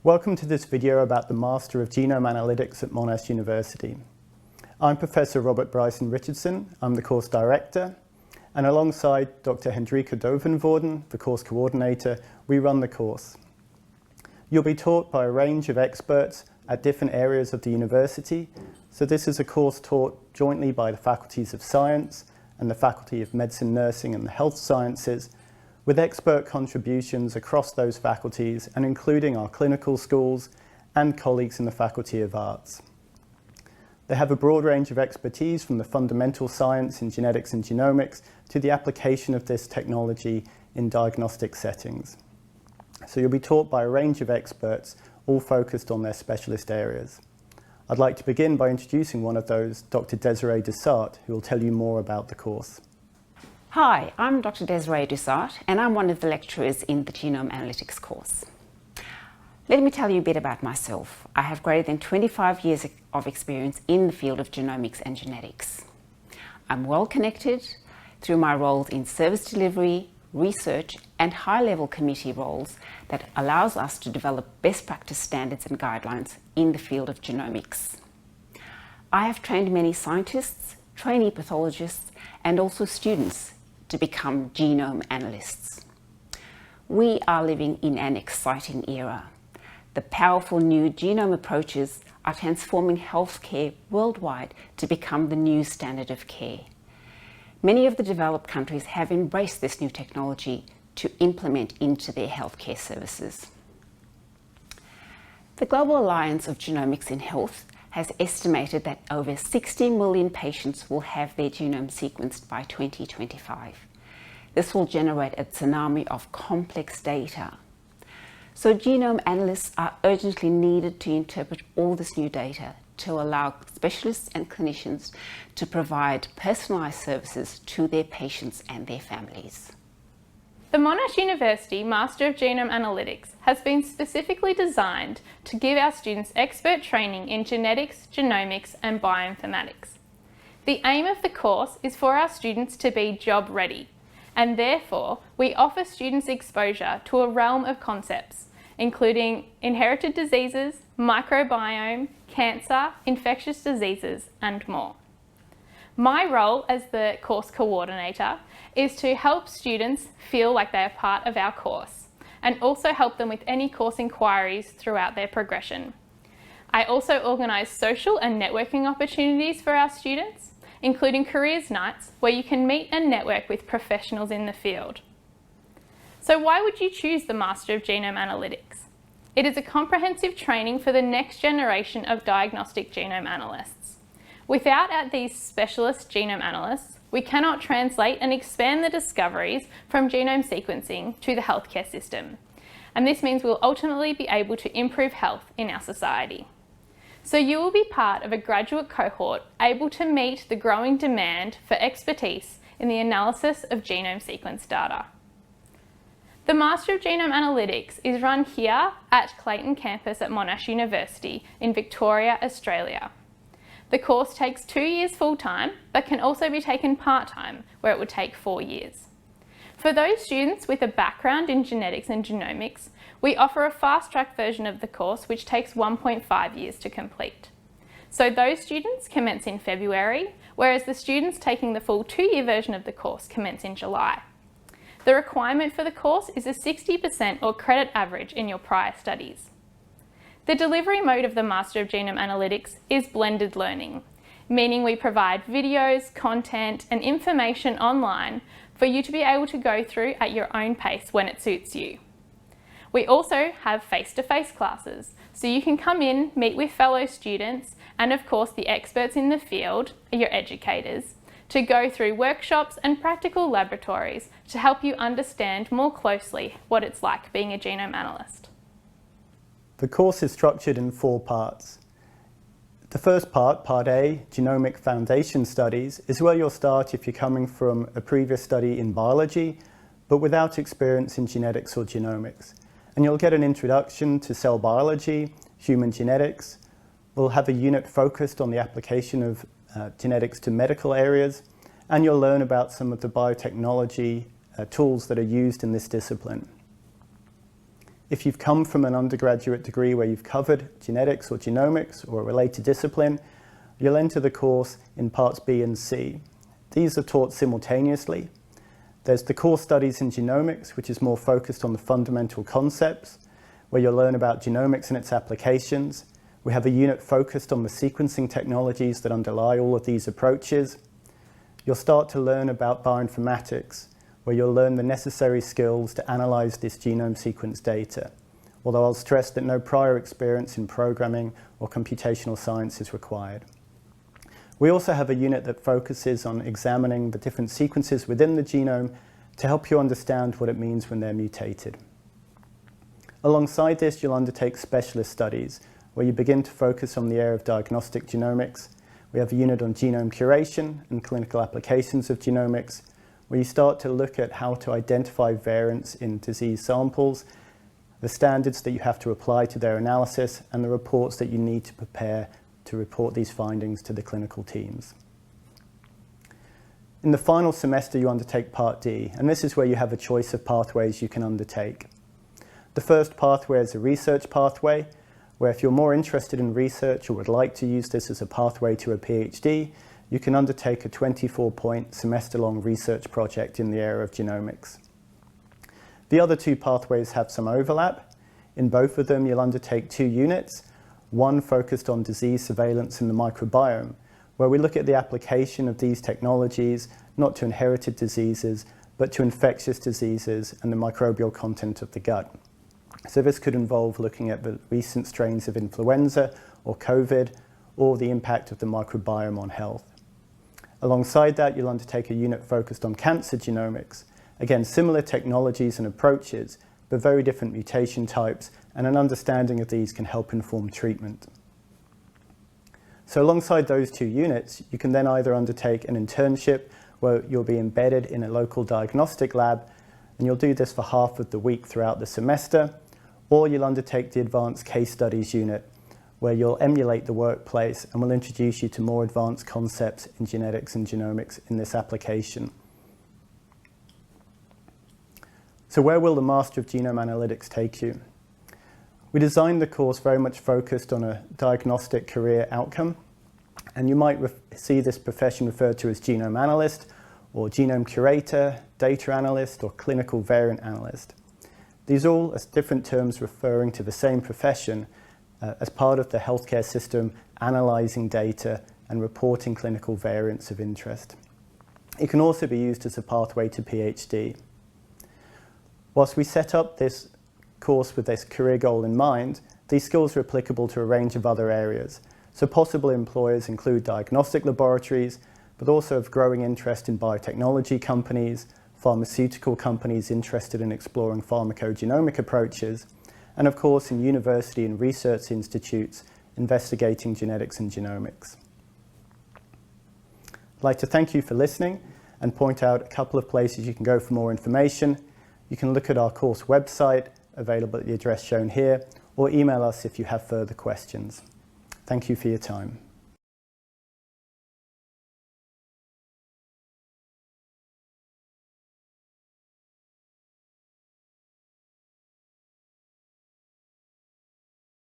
Welcome to this video about the Master of Genome Analytics at Monash University. I'm Professor Robert Bryson Richardson. I'm the course director, and alongside Dr. Hendrika Dovenvoorden, the course coordinator, we run the course. You'll be taught by a range of experts at different areas of the university, so this is a course taught jointly by the faculties of science and the Faculty of Medicine, Nursing and the Health Sciences, with expert contributions across those faculties and including our clinical schools and colleagues in the Faculty of Arts. They have a broad range of expertise from the fundamental science in genetics and genomics to the application of this technology in diagnostic settings. So you'll be taught by a range of experts, all focused on their specialist areas. I'd like to begin by introducing one of those, Dr. Desiree Davies, who will tell you more about the course. Hi, I'm Dr. Desiree Davies, and I'm one of the lecturers in the Genome Analytics course. Let me tell you a bit about myself. I have greater than 25 years of experience in the field of genomics and genetics. I'm well connected through my roles in service delivery, research, and high-level committee roles that allows us to develop best practice standards and guidelines in the field of genomics. I have trained many scientists, trainee pathologists, and also students to become genome analysts. We are living in an exciting era. The powerful new genome approaches are transforming healthcare worldwide to become the new standard of care. Many of the developed countries have embraced this new technology to implement into their healthcare services. The Global Alliance of Genomics in Health has estimated that over 60 million patients will have their genome sequenced by 2025. This will generate a tsunami of complex data. So genome analysts are urgently needed to interpret all this new data to allow specialists and clinicians to provide personalised services to their patients and their families. The Monash University Master of Genome Analytics has been specifically designed to give our students expert training in genetics, genomics and bioinformatics. The aim of the course is for our students to be job ready, and therefore we offer students exposure to a realm of concepts including inherited diseases, microbiome, cancer, infectious diseases and more. My role as the course coordinator is to help students feel like they are part of our course and also help them with any course inquiries throughout their progression. I also organise social and networking opportunities for our students, including careers nights where you can meet and network with professionals in the field. So why would you choose the Master of Genome Analytics? It is a comprehensive training for the next generation of diagnostic genome analysts. Without these specialist genome analysts, we cannot translate and expand the discoveries from genome sequencing to the healthcare system. And this means we'll ultimately be able to improve health in our society. So you will be part of a graduate cohort able to meet the growing demand for expertise in the analysis of genome sequence data. The Master of Genome Analytics is run here at Clayton campus at Monash University in Victoria, Australia. The course takes 2 years full-time, but can also be taken part-time, where it would take 4 years. For those students with a background in genetics and genomics, we offer a fast-track version of the course which takes 1.5 years to complete. So those students commence in February, whereas the students taking the full 2-year version of the course commence in July. The requirement for the course is a 60% or credit average in your prior studies. The delivery mode of the Master of Genome Analytics is blended learning, meaning we provide videos, content and information online for you to be able to go through at your own pace when it suits you. We also have face-to-face classes, so you can come in, meet with fellow students and of course the experts in the field, your educators, to go through workshops and practical laboratories to help you understand more closely what it's like being a genome analyst. The course is structured in 4 parts. The first part, Part A, Genomic Foundation Studies, is where you'll start if you're coming from a previous study in biology, but without experience in genetics or genomics. And you'll get an introduction to cell biology, human genetics. We'll have a unit focused on the application of genetics to medical areas, and you'll learn about some of the biotechnology tools that are used in this discipline. if you've come from an undergraduate degree where you've covered genetics or genomics or a related discipline, you'll enter the course in parts B and C. These are taught simultaneously. There's the core studies in genomics, which is more focused on the fundamental concepts, where you'll learn about genomics and its applications. We have a unit focused on the sequencing technologies that underlie all of these approaches. You'll start to learn about bioinformatics, where you'll learn the necessary skills to analyze this genome sequence data, although I'll stress that no prior experience in programming or computational science is required. We also have a unit that focuses on examining the different sequences within the genome to help you understand what it means when they're mutated. Alongside this, you'll undertake specialist studies, where you begin to focus on the area of diagnostic genomics. We have a unit on genome curation and clinical applications of genomics, where you start to look at how to identify variants in disease samples, the standards that you have to apply to their analysis, and the reports that you need to prepare to report these findings to the clinical teams. In the final semester, you undertake Part D, and this is where you have a choice of pathways you can undertake. The first pathway is a research pathway, where if you're more interested in research or would like to use this as a pathway to a PhD, you can undertake a 24-point semester-long research project in the area of genomics. The other two pathways have some overlap. In both of them, you'll undertake 2 units, one focused on disease surveillance in the microbiome, where we look at the application of these technologies not to inherited diseases, but to infectious diseases and the microbial content of the gut. So this could involve looking at the recent strains of influenza or COVID, or the impact of the microbiome on health. Alongside that, you'll undertake a unit focused on cancer genomics. Again, similar technologies and approaches, but very different mutation types, and an understanding of these can help inform treatment. So alongside those 2 units, you can then either undertake an internship where you'll be embedded in a local diagnostic lab, and you'll do this for half of the week throughout the semester, or you'll undertake the advanced case studies unit, where you'll emulate the workplace and we'll introduce you to more advanced concepts in genetics and genomics in this application. So where will the Master of Genome Analytics take you? We designed the course very much focused on a diagnostic career outcome, and you might see this profession referred to as genome analyst, or genome curator, data analyst, or clinical variant analyst. These are all as different terms referring to the same profession as part of the healthcare system analyzing data and reporting clinical variants of interest. It can also be used as a pathway to PhD. Whilst we set up this course with this career goal in mind, these skills are applicable to a range of other areas. So possible employers include diagnostic laboratories, but also of growing interest in biotechnology companies, pharmaceutical companies interested in exploring pharmacogenomic approaches, and of course in university and research institutes investigating genetics and genomics. I'd like to thank you for listening and point out a couple of places you can go for more information. You can look at our course website, available at the address shown here, or email us if you have further questions. Thank you for your time.